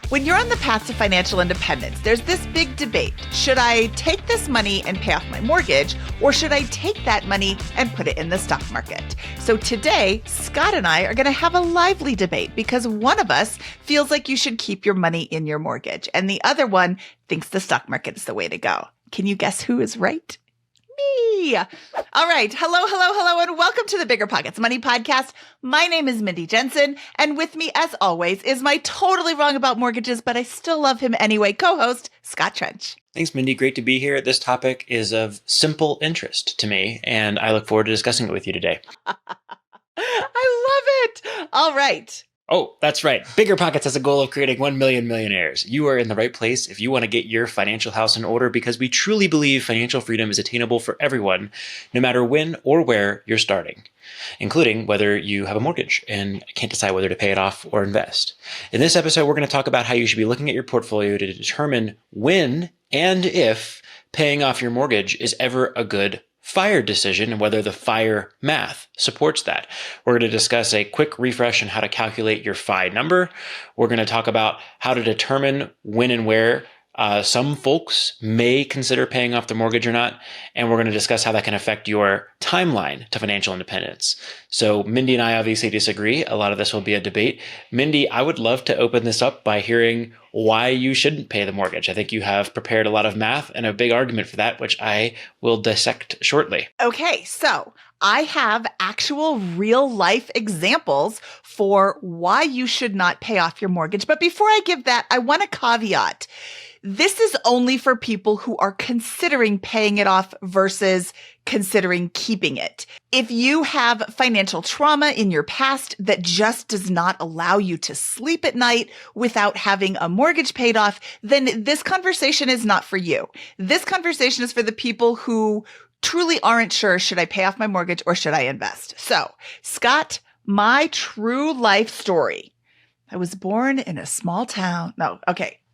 When you're on the path to financial independence, there's this big debate. Should I take this money and pay off my mortgage, or should I take that money and put it in the stock market? So today, Scott and I are going to have a lively debate because one of us feels like you should keep your money in your mortgage, and the other one thinks the stock market is the way to go. Can you guess who is right? Me. All right. Hello, and welcome to the BiggerPockets Money Podcast. My name is Mindy Jensen, and with me, as always, is my totally wrong about mortgages, but I still love him anyway, co-host Scott Trench. Thanks, Mindy. Great to be here. This topic is of simple interest to me, and I look forward to discussing it with you today. I love it. All right. Oh, that's right. BiggerPockets has a goal of creating 1 million millionaires. You are in the right place if you want to get your financial house in order because we truly believe financial freedom is attainable for everyone, no matter when or where you're starting, including whether you have a mortgage and can't decide whether to pay it off or invest. In this episode, we're going to talk about how you should be looking at your portfolio to determine when and if paying off your mortgage is ever a good FIRE decision and whether the FIRE math supports that. We're going to discuss a quick refresh on how to calculate your FI number. We're going to talk about how to determine when and where some folks may consider paying off their mortgage or not. And we're going to discuss how that can affect your timeline to financial independence. So Mindy and I obviously disagree. A lot of this will be a debate. Mindy, I would love to open this up by hearing why you shouldn't pay the mortgage. I think you have prepared a lot of math and a big argument for that, which I will dissect shortly. Okay, so I have actual real life examples for why you should not pay off your mortgage. But before I give that, I want to caveat. This is only for people who are considering paying it off versus considering keeping it. If you have financial trauma in your past that just does not allow you to sleep at night without having a mortgage paid off, then this conversation is not for you. This conversation is for the people who truly aren't sure, should I pay off my mortgage or should I invest? So, Scott, my true life story. I was born in a small town.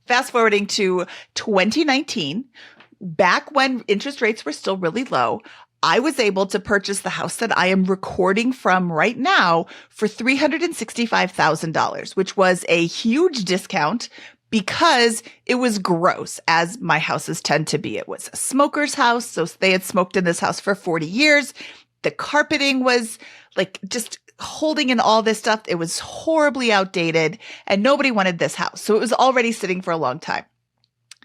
Fast forwarding to 2019, back when interest rates were still really low, I was able to purchase the house that I am recording from right now for $365,000, which was a huge discount because it was gross, as my houses tend to be. It was a smoker's house, so they had smoked in this house for 40 years. The carpeting was like just holding in all this stuff. It was horribly outdated and nobody wanted this house. So it was already sitting for a long time.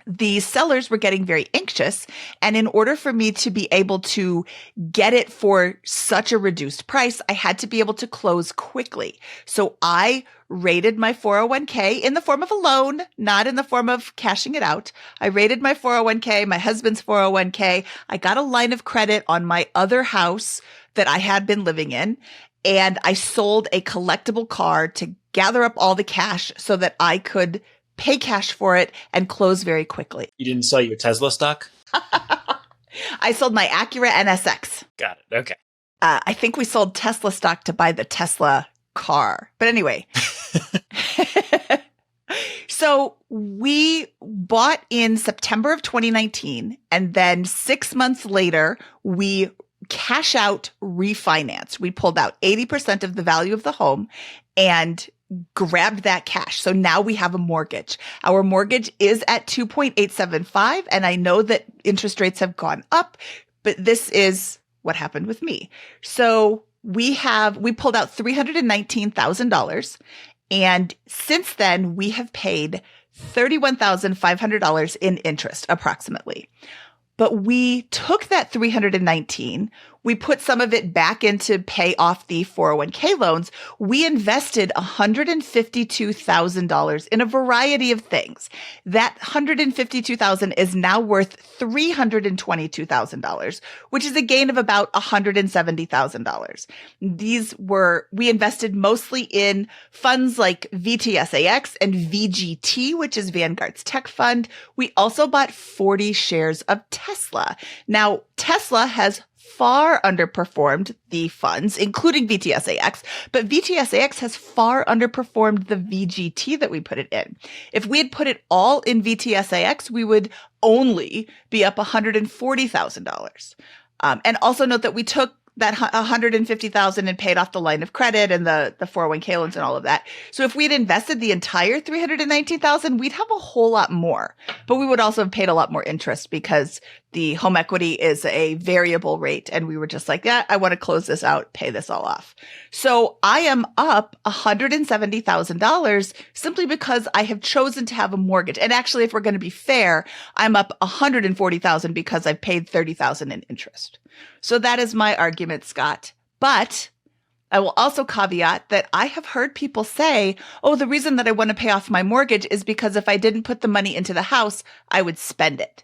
The sellers were getting very anxious. And in order for me to be able to get it for such a reduced price, I had to be able to close quickly. So I rated my 401k in the form of a loan, not in the form of cashing it out. I rated my 401k, my husband's 401k. I got a line of credit on my other house that I had been living in. And I sold a collectible car to gather up all the cash so that I could pay cash for it and close very quickly. You didn't sell your Tesla stock? I sold my Acura NSX. Got it. Okay. I think we sold Tesla stock to buy the Tesla car. But anyway. So we bought in September of 2019. And then 6 months later, we cash out refinance. We pulled out 80% of the value of the home and grabbed that cash. So now we have a mortgage. Our mortgage is at 2.875. And I know that interest rates have gone up, but this is what happened with me. So we pulled out $319,000. And since then we have paid $31,500 in interest approximately. But we took that $319, we put some of it back into pay off the 401k loans. We invested $152,000 in a variety of things. That $152,000 is now worth $322,000, which is a gain of about $170,000. We invested mostly in funds like VTSAX and VGT, which is Vanguard's tech fund. We also bought 40 shares of Tesla. Now, Tesla has far underperformed the funds, including VTSAX, but VTSAX has far underperformed the VGT that we put it in. If we had put it all in VTSAX, we would only be up $140,000. And also note that we took that 150,000 and paid off the line of credit and the 401k loans and all of that. So if we'd invested the entire 319,000, we'd have a whole lot more, but we would also have paid a lot more interest because the home equity is a variable rate. And we were just like, yeah, I want to close this out, pay this all off. So I am up $170,000 simply because I have chosen to have a mortgage. And actually, if we're going to be fair, I'm up $140,000 because I've paid $30,000 in interest. So that is my argument, Scott. But I will also caveat that I have heard people say, oh, the reason that I want to pay off my mortgage is because if I didn't put the money into the house, I would spend it.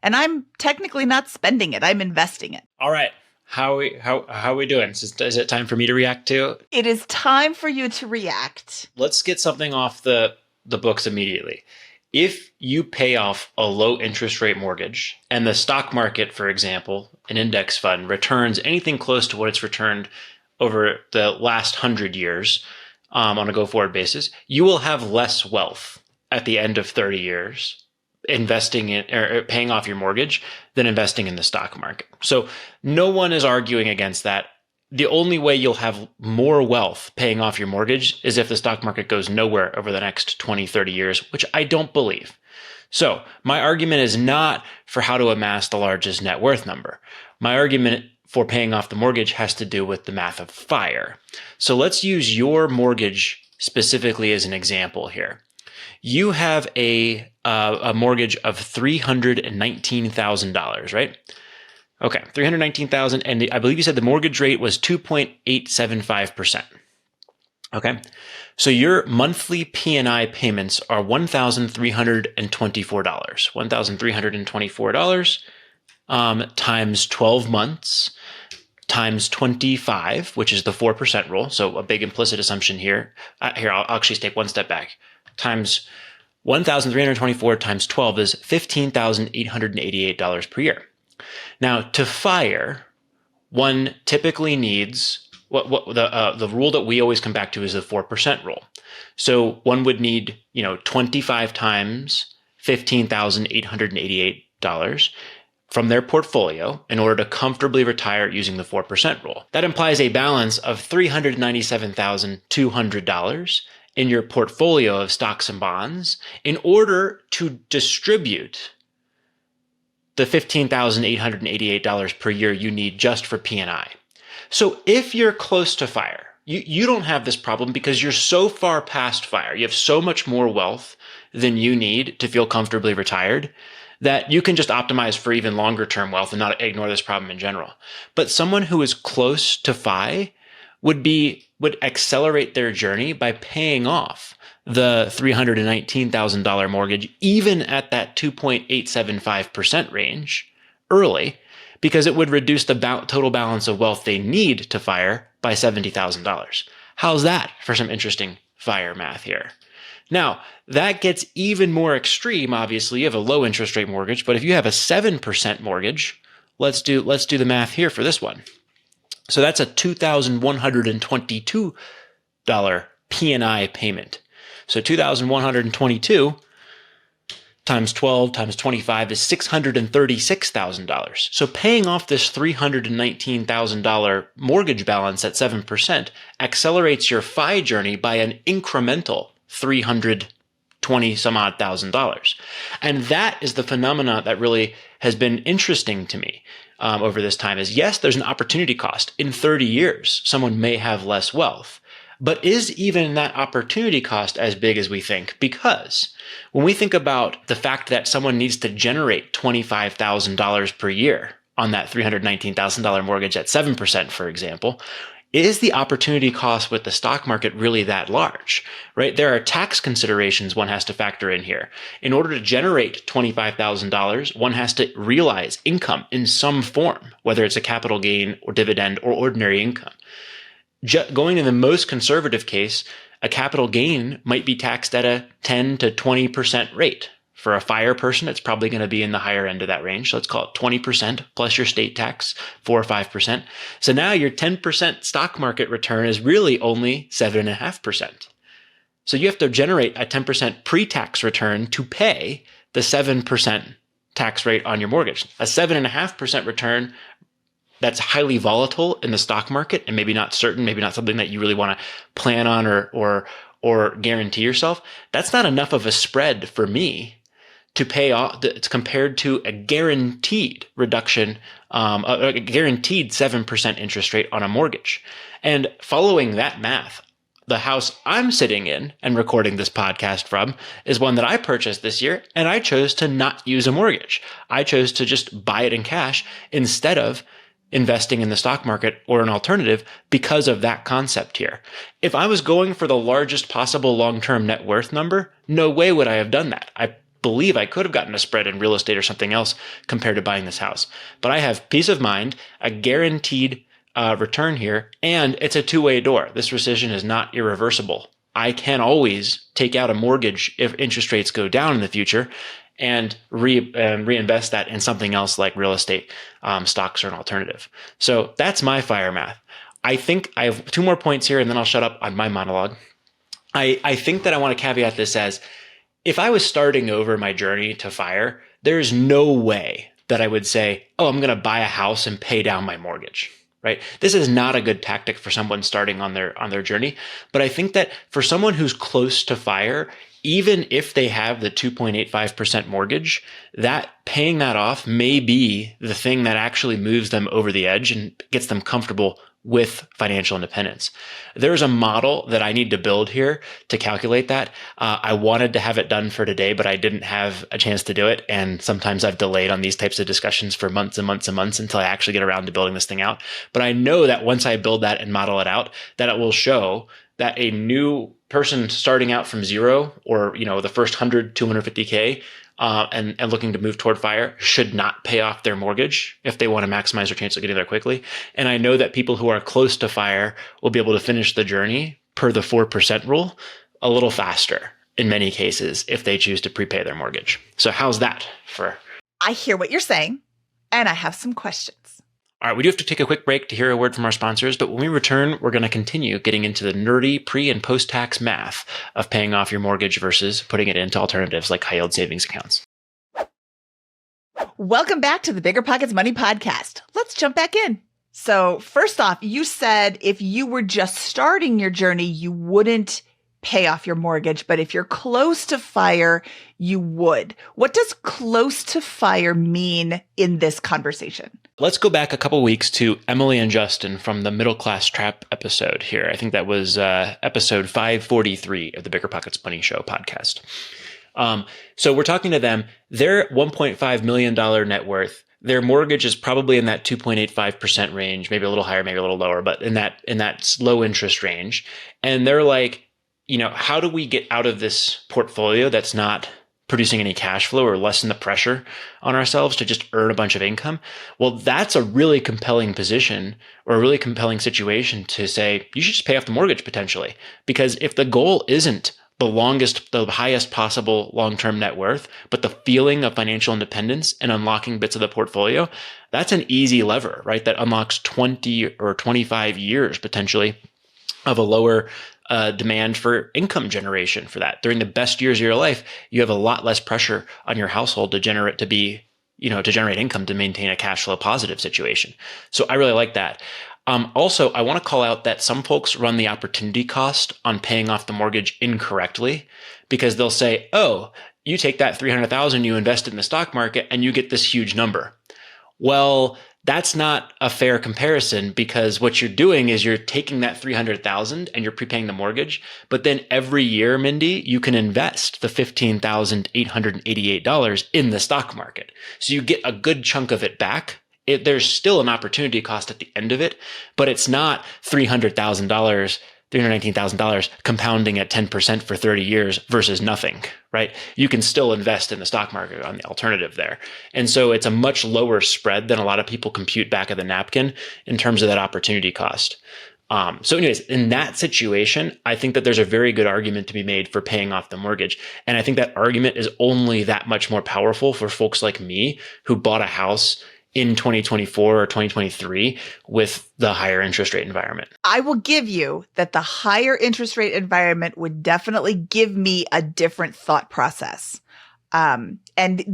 And I'm technically not spending it. I'm investing it. All right. How are we doing? Is it time for me to react to? It is time for you to react. Let's get something off the books immediately. If you pay off a low interest rate mortgage and the stock market, for example, an index fund returns anything close to what it's returned over the last 100 years on a go-forward basis, you will have less wealth at the end of 30 years investing in or paying off your mortgage than investing in the stock market. So no one is arguing against that. The only way you'll have more wealth paying off your mortgage is if the stock market goes nowhere over the next 20, 30 years, which I don't believe. So my argument is not for how to amass the largest net worth number. My argument for paying off the mortgage has to do with the math of FIRE. So let's use your mortgage specifically as an example here. You have a mortgage of $319,000, right? Okay, $319,000, and I believe you said the mortgage rate was 2.875%. Okay, so your monthly P&I payments are $1,324. $1,324 times 12 months times 25, which is the 4% rule. So a big implicit assumption here. I'll actually take one step back. Times 1,324 times 12 is $15,888 per year. Now, to FIRE, one typically needs the rule that we always come back to is the 4% rule. So one would need 25 times $15,888 from their portfolio in order to comfortably retire using the 4% rule. That implies a balance of $397,200 in your portfolio of stocks and bonds in order to distribute the $15,888 per year you need just for P&I. So if you're close to FIRE, you don't have this problem because you're so far past FIRE. You have so much more wealth than you need to feel comfortably retired that you can just optimize for even longer term wealth and not ignore this problem in general. But someone who is close to FI would accelerate their journey by paying off the $319,000 mortgage, even at that 2.875% range early, because it would reduce the total balance of wealth they need to FIRE by $70,000. How's that for some interesting FIRE math here? Now, that gets even more extreme, obviously. You have a low interest rate mortgage, but if you have a 7% mortgage, let's do the math here for this one. So that's a $2,122 P&I payment. So 2,122 times 12 times 25 is $636,000. So paying off this $319,000 mortgage balance at 7% accelerates your FI journey by an incremental $320 some odd thousand. And that is the phenomena that really has been interesting to me over this time is, yes, there's an opportunity cost. In 30 years, someone may have less wealth. But is even that opportunity cost as big as we think? Because when we think about the fact that someone needs to generate $25,000 per year on that $319,000 mortgage at 7%, for example, is the opportunity cost with the stock market really that large, right? There are tax considerations one has to factor in here. In order to generate $25,000, one has to realize income in some form, whether it's a capital gain or dividend or ordinary income. Going in the most conservative case, a capital gain might be taxed at a 10 to 20% rate. For a FIRE person, it's probably going to be in the higher end of that range. So let's call it 20% plus your state tax, 4 or 5%. So now your 10% stock market return is really only 7.5%. So you have to generate a 10% pre-tax return to pay the 7% tax rate on your mortgage. A 7.5% return that's highly volatile in the stock market and maybe not certain, maybe not something that you really want to plan on or guarantee yourself, that's not enough of a spread for me to pay off. It's compared to a guaranteed reduction, a guaranteed 7% interest rate on a mortgage. And following that math, the house I'm sitting in and recording this podcast from is one that I purchased this year, and I chose to not use a mortgage. I chose to just buy it in cash instead of investing in the stock market or an alternative because of that concept here. If I was going for the largest possible long-term net worth number, no way would I have done that. I believe I could have gotten a spread in real estate or something else compared to buying this house. But I have peace of mind, a guaranteed return here, and it's a two-way door. This rescission is not irreversible. I can always take out a mortgage if interest rates go down in the future and reinvest that in something else like real estate, stocks, or an alternative. So that's my fire math. I think I have two more points here, and then I'll shut up on my monologue. I think that I want to caveat this as, if I was starting over my journey to fire, there's no way that I would say, oh, I'm going to buy a house and pay down my mortgage. Right? This is not a good tactic for someone starting on their journey. But I think that for someone who's close to fire, even if they have the 2.85% mortgage, that paying that off may be the thing that actually moves them over the edge and gets them comfortable with financial independence. There's a model that I need to build here to calculate that. I wanted to have it done for today, but I didn't have a chance to do it. And sometimes I've delayed on these types of discussions for months and months and months until I actually get around to building this thing out. But I know that once I build that and model it out, that it will show that a new person starting out from zero, or the first 100, 250K, and looking to move toward fire should not pay off their mortgage if they want to maximize their chance of getting there quickly. And I know that people who are close to fire will be able to finish the journey per the 4% rule a little faster in many cases if they choose to prepay their mortgage. So how's that for? I hear what you're saying, and I have some questions. All right, we do have to take a quick break to hear a word from our sponsors, but when we return, we're going to continue getting into the nerdy pre- and post-tax math of paying off your mortgage versus putting it into alternatives like high-yield savings accounts. Welcome back to the BiggerPockets Money Podcast. Let's jump back in. So first off, you said if you were just starting your journey, you wouldn't pay off your mortgage, but if you're close to fire, you would. What does close to fire mean in this conversation? Let's go back a couple weeks to Emily and Justin from the Middle Class Trap episode here. I think that was episode 543 of the BiggerPockets Money Show podcast. So we're talking to them. Their $1.5 million net worth, their mortgage is probably in that 2.85% range, maybe a little higher, maybe a little lower, but in that low interest range. And they're like, how do we get out of this portfolio that's not producing any cash flow or lessen the pressure on ourselves to just earn a bunch of income? Well, that's a really compelling position or a really compelling situation to say, you should just pay off the mortgage potentially. Because if the goal isn't the highest possible long-term net worth, but the feeling of financial independence and unlocking bits of the portfolio, that's an easy lever, right? That unlocks 20 or 25 years potentially of a lower demand for income generation for that. During the best years of your life, you have a lot less pressure on your household to generate income to maintain a cash flow positive situation. So I really like that. Also, I want to call out that some folks run the opportunity cost on paying off the mortgage incorrectly, because they'll say, oh, you take that $300,000 you invested in the stock market and you get this huge number. Well, that's not a fair comparison, because what you're doing is you're taking that $300,000 and you're prepaying the mortgage. But then every year, Mindy, you can invest the $15,888 in the stock market. So you get a good chunk of it back. There's still an opportunity cost at the end of it, but it's not $300,000, $319,000 compounding at 10% for 30 years versus nothing, right? You can still invest in the stock market on the alternative there. And so it's a much lower spread than a lot of people compute back of the napkin in terms of that opportunity cost. So anyways, in that situation, I think that there's a very good argument to be made for paying off the mortgage. And I think that argument is only that much more powerful for folks like me who bought a house in 2024 or 2023 with the higher interest rate environment. I will give you that the higher interest rate environment would definitely give me a different thought process. And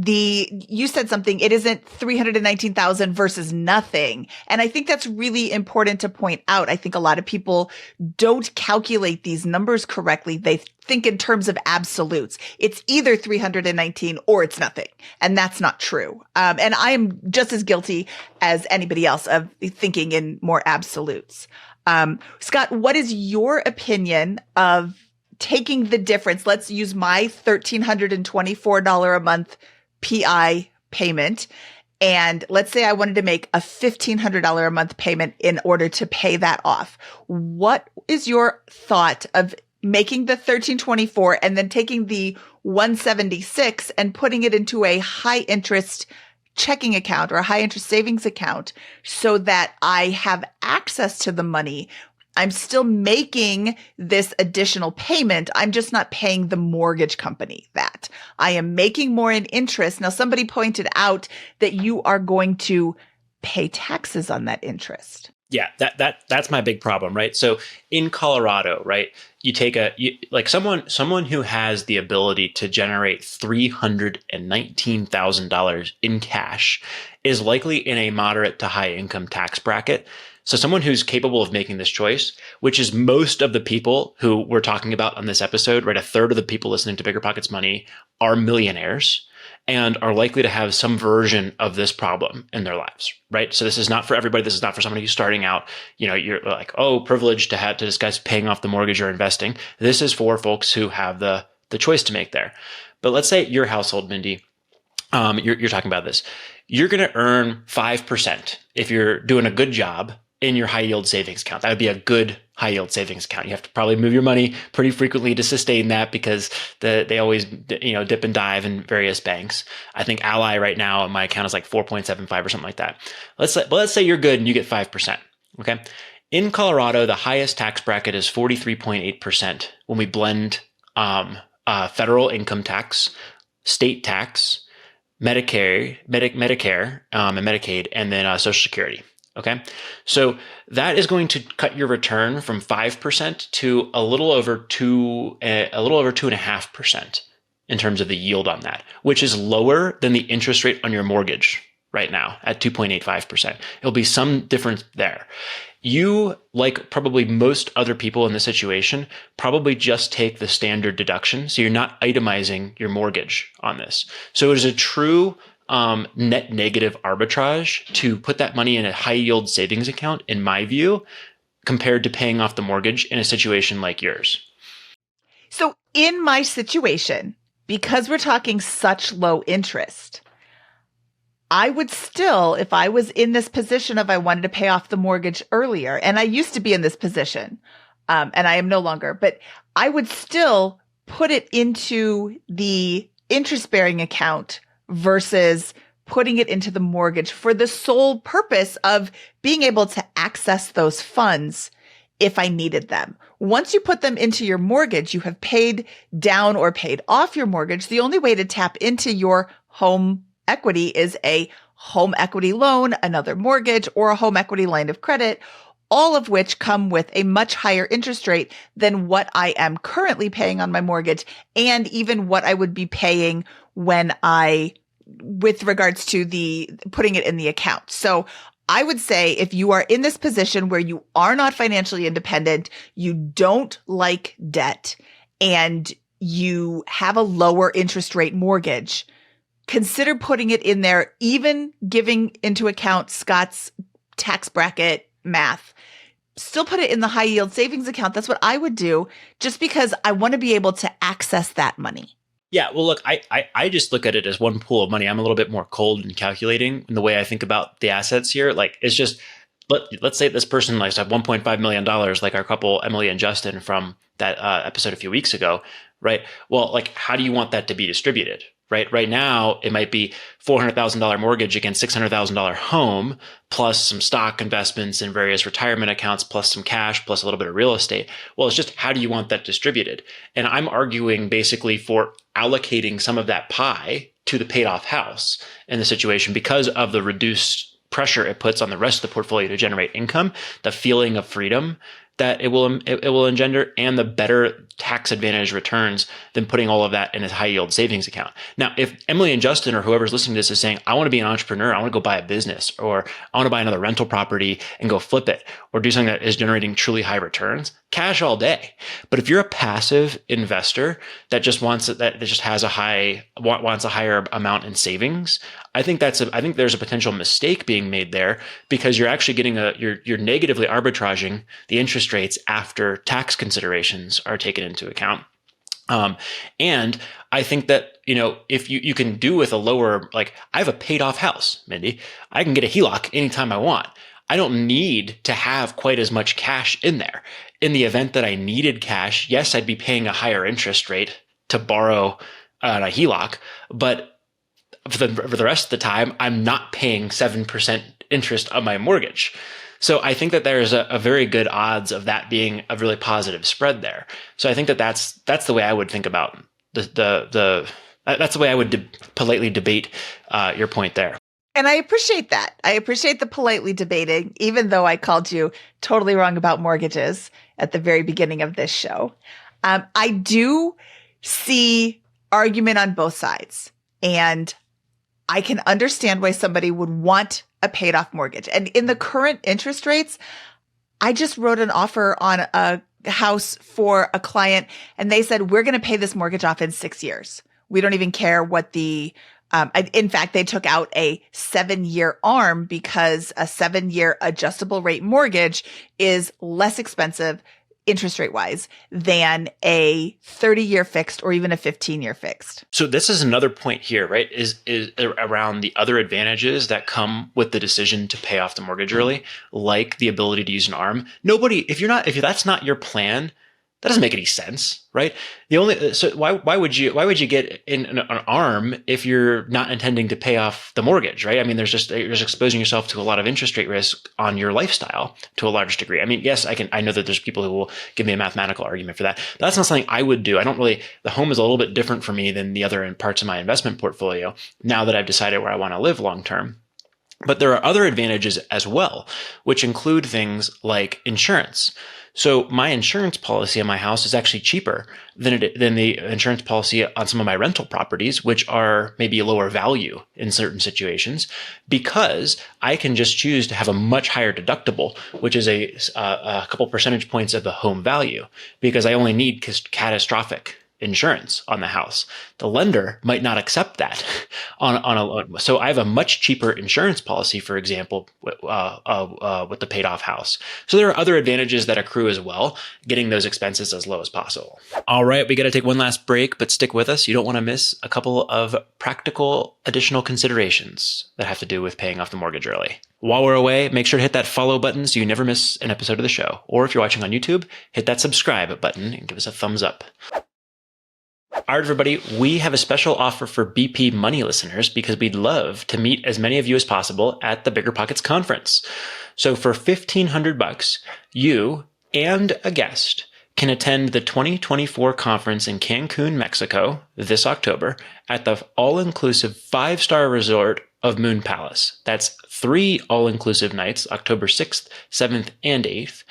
you said something, it isn't 319,000 versus nothing. And I think that's really important to point out. I think a lot of people don't calculate these numbers correctly. They think in terms of absolutes. It's either 319 or it's nothing. And that's not true. And I am just as guilty as anybody else of thinking in more absolutes. Scott, what is your opinion of taking the difference? Let's use my $1,324 a month PI payment. And let's say I wanted to make a $1,500 a month payment in order to pay that off. What is your thought of making the 1,324 and then taking the 176 and putting it into a high interest checking account or a high interest savings account so that I have access to the money? I'm still making this additional payment. I'm just not paying the mortgage company that. I am making more in interest. Now, somebody pointed out that you are going to pay taxes on that interest. Yeah, that's my big problem, right? So in Colorado, right, you take someone who has the ability to generate $319,000 in cash is likely in a moderate to high income tax bracket. So someone who's capable of making this choice, which is most of the people who we're talking about on this episode, right? A third of the people listening to BiggerPockets Money are millionaires and are likely to have some version of this problem in their lives, right? So this is not for everybody. This is not for somebody who's starting out. You're like, oh, privileged to have to discuss paying off the mortgage or investing. This is for folks who have the choice to make there. But let's say your household, Mindy, you're talking about this. You're going to earn 5% if you're doing a good job in your high yield savings account. That would be a good high yield savings account. You have to probably move your money pretty frequently to sustain that because they always dip and dive in various banks. I think Ally right now, my account is like 4.75 or something like that. Let's say you're good and you get 5%. Okay. In Colorado, the highest tax bracket is 43.8% when we blend federal income tax, state tax, Medicare, and Medicaid, and then Social Security. Okay, so that is going to cut your return from 5% to a little over 2.5% in terms of the yield on that, which is lower than the interest rate on your mortgage right now at 2.85%. It'll be some difference there. You, like probably most other people in this situation, probably just take the standard deduction. So you're not itemizing your mortgage on this. So it is a true net negative arbitrage to put that money in a high yield savings account, in my view, compared to paying off the mortgage in a situation like yours. So in my situation, because we're talking such low interest, I would still, if I was in this position of I wanted to pay off the mortgage earlier, and I used to be in this position, and I am no longer, but I would still put it into the interest-bearing account versus putting it into the mortgage for the sole purpose of being able to access those funds if I needed them. Once you put them into your mortgage, you have paid down or paid off your mortgage. The only way to tap into your home equity is a home equity loan, another mortgage, or a home equity line of credit, all of which come with a much higher interest rate than what I am currently paying on my mortgage and even what I would be paying with regards to the putting it in the account. So I would say if you are in this position where you are not financially independent, you don't like debt, and you have a lower interest rate mortgage, consider putting it in there, even giving into account Scott's tax bracket math. Still put it in the high yield savings account. That's what I would do, just because I want to be able to access that money. Yeah, well, look, I just look at it as one pool of money. I'm a little bit more cold and calculating in the way I think about the assets here. Like, it's just, let's say this person likes to have $1.5 million, like our couple, Emily and Justin from that episode a few weeks ago, right? Well, like, how do you want that to be distributed? Right now, it might be $400,000 mortgage against $600,000 home, plus some stock investments in various retirement accounts, plus some cash, plus a little bit of real estate. Well, it's just, how do you want that distributed? And I'm arguing basically for allocating some of that pie to the paid off house in the situation because of the reduced pressure it puts on the rest of the portfolio to generate income. The feeling of freedom that it will engender, and the better tax advantage returns than putting all of that in a high yield savings account. Now, if Emily and Justin or whoever's listening to this is saying, I want to be an entrepreneur, I want to go buy a business, or I want to buy another rental property and go flip it, or do something that is generating truly high returns, cash all day. But if you're a passive investor that just wants has a higher amount in savings, I think there's a potential mistake being made there, because you're actually getting you're negatively arbitraging the interest rates after tax considerations are taken into account. And I think that, if you can do with a lower, like, I have a paid off house, Mindy, I can get a HELOC anytime I want. I don't need to have quite as much cash in there. In the event that I needed cash, yes, I'd be paying a higher interest rate to borrow a HELOC, but for the rest of the time, I'm not paying 7% interest on my mortgage. So I think that there's a very good odds of that being a really positive spread there. So I think that's the way I would think about that's the way I would politely debate your point there. And I appreciate that. I appreciate the politely debating, even though I called you totally wrong about mortgages at the very beginning of this show. I do see argument on both sides, and I can understand why somebody would want a paid off mortgage. And in the current interest rates, I just wrote an offer on a house for a client, and they said, we're going to pay this mortgage off in 6 years. We don't even care what in fact, they took out a 7-year ARM, because a 7-year adjustable rate mortgage is less expensive interest rate wise than a 30-year fixed or even a 15-year fixed. So this is another point here, right? Is around the other advantages that come with the decision to pay off the mortgage early, like the ability to use an ARM. If that's not your plan, that doesn't make any sense, right? Why would you get in an ARM if you're not intending to pay off the mortgage, right? I mean, you're just exposing yourself to a lot of interest rate risk on your lifestyle to a large degree. I mean, yes, I know that there's people who will give me a mathematical argument for that, but that's not something I would do. The home is a little bit different for me than the other parts of my investment portfolio, now that I've decided where I want to live long term. But there are other advantages as well, which include things like insurance. So my insurance policy on my house is actually cheaper than the insurance policy on some of my rental properties, which are maybe lower value in certain situations, because I can just choose to have a much higher deductible, which is a couple percentage points of the home value, because I only need catastrophic insurance on the house. The lender might not accept that on a loan. So I have a much cheaper insurance policy, for example, with the paid off house. So there are other advantages that accrue as well, getting those expenses as low as possible. All right, we got to take one last break, but stick with us. You don't want to miss a couple of practical additional considerations that have to do with paying off the mortgage early. While we're away, make sure to hit that follow button so you never miss an episode of the show. Or if you're watching on YouTube, hit that subscribe button and give us a thumbs up. All right, everybody, we have a special offer for BP Money listeners, because we'd love to meet as many of you as possible at the BiggerPockets conference. So for $1,500, you and a guest can attend the 2024 conference in Cancun, Mexico this October at the all-inclusive 5-star resort of Moon Palace. That's 3 all-inclusive nights, October 6th, 7th, and 8th,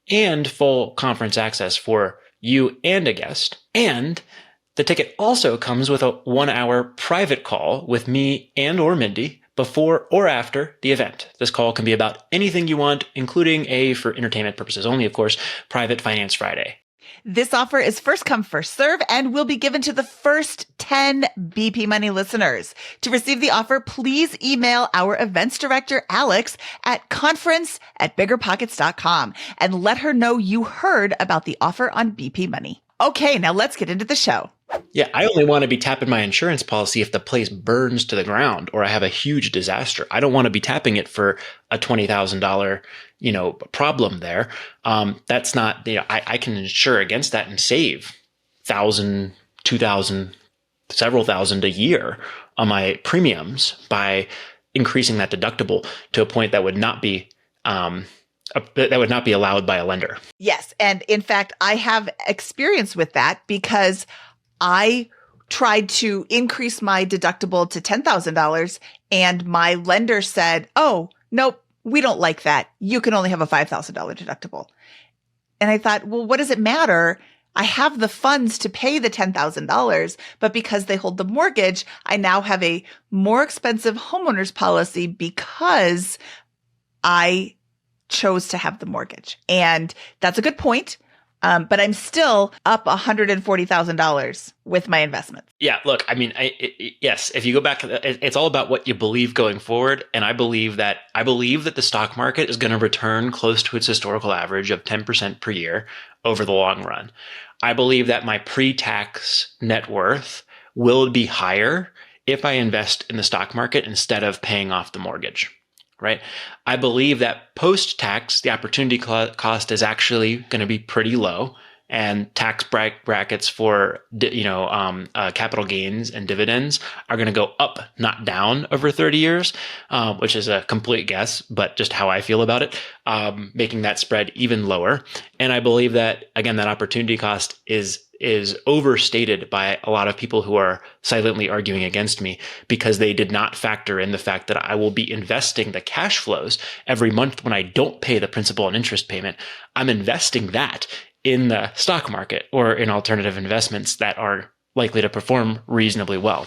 and full conference access for you and a guest. And the ticket also comes with a 1-hour private call with me and or Mindy before or after the event. This call can be about anything you want, including for entertainment purposes only, of course, private Finance Friday. This offer is first come, first serve, and will be given to the first 10 BP Money listeners. To receive the offer, please email our events director, Alex, at conference@biggerpockets.com and let her know you heard about the offer on BP Money. Okay, now let's get into the show. Yeah, I only want to be tapping my insurance policy if the place burns to the ground or I have a huge disaster. I don't want to be tapping it for a $20,000, problem there. That's not, I can insure against that and save $1,000, $2,000, several thousand a year on my premiums by increasing that deductible to a point that would not be allowed by a lender. Yes. And in fact, I have experience with that, because I tried to increase my deductible to $10,000 and my lender said, oh, nope, we don't like that. You can only have a $5,000 deductible. And I thought, well, what does it matter? I have the funds to pay the $10,000, but because they hold the mortgage, I now have a more expensive homeowner's policy because I chose to have the mortgage. And that's a good point. But I'm still up $140,000 with my investments. Yeah, look, I mean, yes, if you go back, it's all about what you believe going forward. And I believe that the stock market is going to return close to its historical average of 10% per year over the long run. I believe that my pre-tax net worth will be higher if I invest in the stock market instead of paying off the mortgage. Right. I believe that post-tax, the opportunity cost is actually going to be pretty low, and tax brackets for capital gains and dividends are going to go up, not down, over 30 years, which is a complete guess, but just how I feel about it, making that spread even lower. And I believe that, again, that opportunity cost is overstated by a lot of people who are silently arguing against me because they did not factor in the fact that I will be investing the cash flows every month when I don't pay the principal and interest payment. I'm investing that in the stock market or in alternative investments that are likely to perform reasonably well.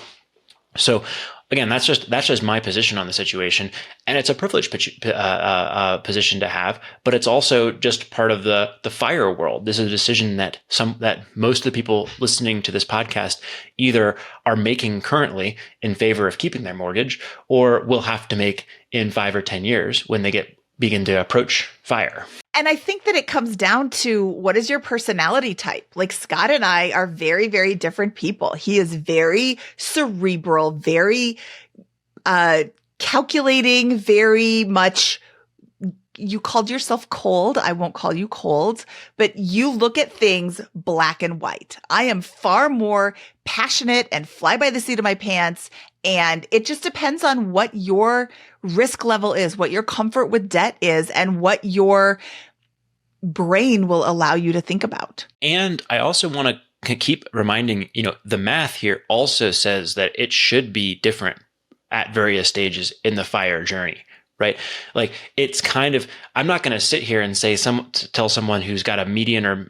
So again, that's just my position on the situation, and it's a privileged position to have, but it's also just part of the FIRE world. This is a decision that most of the people listening to this podcast either are making currently in favor of keeping their mortgage, or will have to make in 5 or 10 years when they begin to approach FIRE. And I think that it comes down to, what is your personality type? Like, Scott and I are very, very different people. He is very cerebral, very calculating, very much. You called yourself cold. I won't call you cold, but you look at things black and white. I am far more passionate and fly by the seat of my pants. And it just depends on what your risk level is, what your comfort with debt is, and what your brain will allow you to think about. And I also want to keep reminding, the math here also says that it should be different at various stages in the FIRE journey. Right? Like, it's kind of, I'm not going to sit here and tell someone who's got a median or,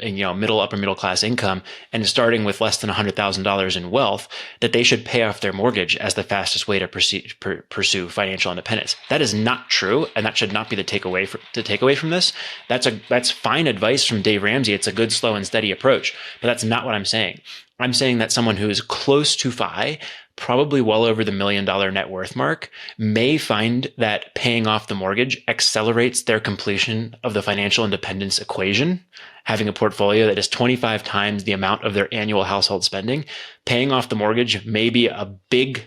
upper middle class income and is starting with less than $100,000 in wealth that they should pay off their mortgage as the fastest way to pursue financial independence. That is not true. And that should not be the takeaway from this. That's fine advice from Dave Ramsey. It's a good, slow and steady approach, but that's not what I'm saying. I'm saying that someone who is close to FI, probably well over the $1 million net worth mark, may find that paying off the mortgage accelerates their completion of the financial independence equation. Having a portfolio that is 25 times the amount of their annual household spending, paying off the mortgage may be a big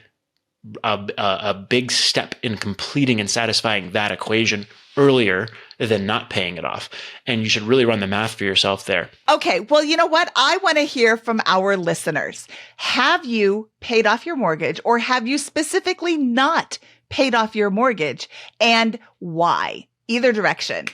step in completing and satisfying that equation earlier than not paying it off. And you should really run the math for yourself there. Okay. Well, you know what? I want to hear from our listeners. Have you paid off your mortgage, or have you specifically not paid off your mortgage, and why? Either direction.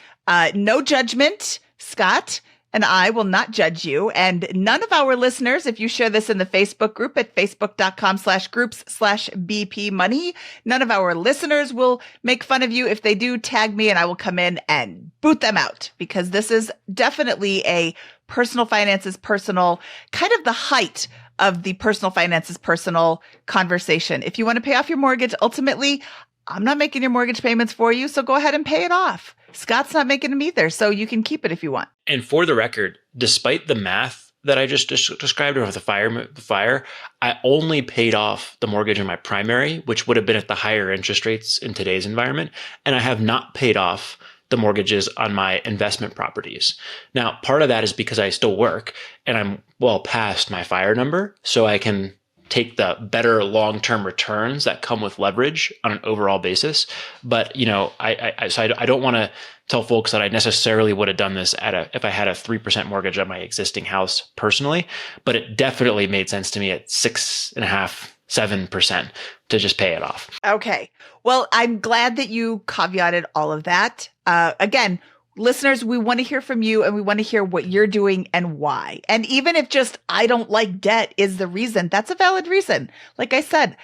No judgment, Scott. And I will not judge you. And none of our listeners, if you share this in the Facebook group at facebook.com/groups/BP money, none of our listeners will make fun of you. If they do, tag me and I will come in and boot them out, because this is definitely a personal finances, personal, kind of the height of the personal finances, personal conversation. If you want to pay off your mortgage, ultimately, I'm not making your mortgage payments for you, so go ahead and pay it off. Scott's not making them either, so you can keep it if you want. And for the record, despite the math that I just described over the FIRE, I only paid off the mortgage on my primary, which would have been at the higher interest rates in today's environment, and I have not paid off the mortgages on my investment properties. Now, part of that is because I still work and I'm well past my FIRE number, so I can take the better long-term returns that come with leverage on an overall basis. But, I don't want to tell folks that I necessarily would have done this if I had a 3% mortgage on my existing house personally, but it definitely made sense to me at 6.5%, 7% to just pay it off. Okay. Well, I'm glad that you caveated all of that. Again, listeners, we want to hear from you, and we want to hear what you're doing and why. And even if just I don't like debt is the reason, that's a valid reason. Like I said,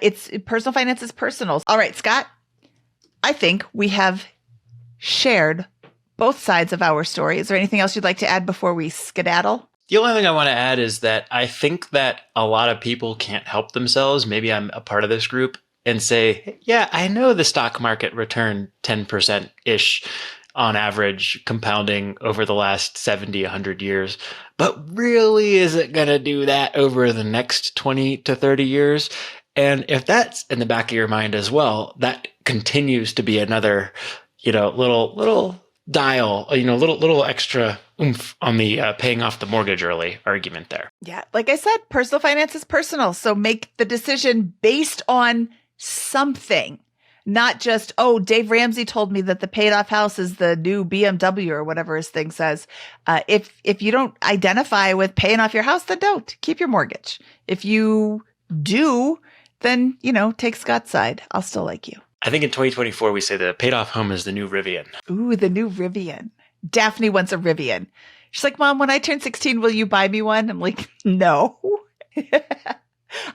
it's personal finance is personal. All right, Scott, I think we have shared both sides of our story. Is there anything else you'd like to add before we skedaddle? The only thing I want to add is that I think that a lot of people can't help themselves. Maybe I'm a part of this group and say, yeah, I know the stock market returned 10%-ish on average, compounding over the last 70, 100 years. But really, is it going to do that over the next 20 to 30 years? And if that's in the back of your mind as well, that continues to be another, little dial, little extra oomph on the paying off the mortgage early argument there. Yeah. Like I said, personal finance is personal. So make the decision based on something. Not just, Dave Ramsey told me that the paid off house is the new BMW or whatever his thing says. If you don't identify with paying off your house, then don't. Keep your mortgage. If you do, then, take Scott's side. I'll still like you. I think in 2024, we say the paid off home is the new Rivian. Ooh, the new Rivian. Daphne wants a Rivian. She's like, Mom, when I turn 16, will you buy me one? I'm like, no.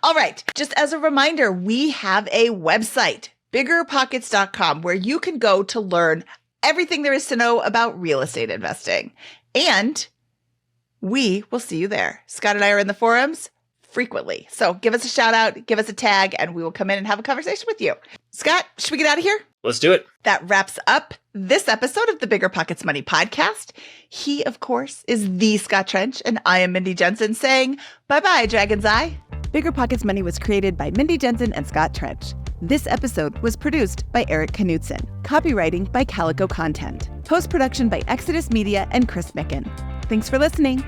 All right. Just as a reminder, we have a website, BiggerPockets.com, where you can go to learn everything there is to know about real estate investing. And we will see you there. Scott and I are in the forums frequently. So give us a shout out, give us a tag, and we will come in and have a conversation with you. Scott, should we get out of here? Let's do it. That wraps up this episode of the Bigger Pockets Money podcast. He, of course, is the Scott Trench, and I am Mindy Jensen saying bye-bye, Dragon's Eye. Bigger Pockets Money was created by Mindy Jensen and Scott Trench. This episode was produced by Eric Knudsen. Copywriting by Calico Content. Post-production by Exodus Media and Chris Micken. Thanks for listening.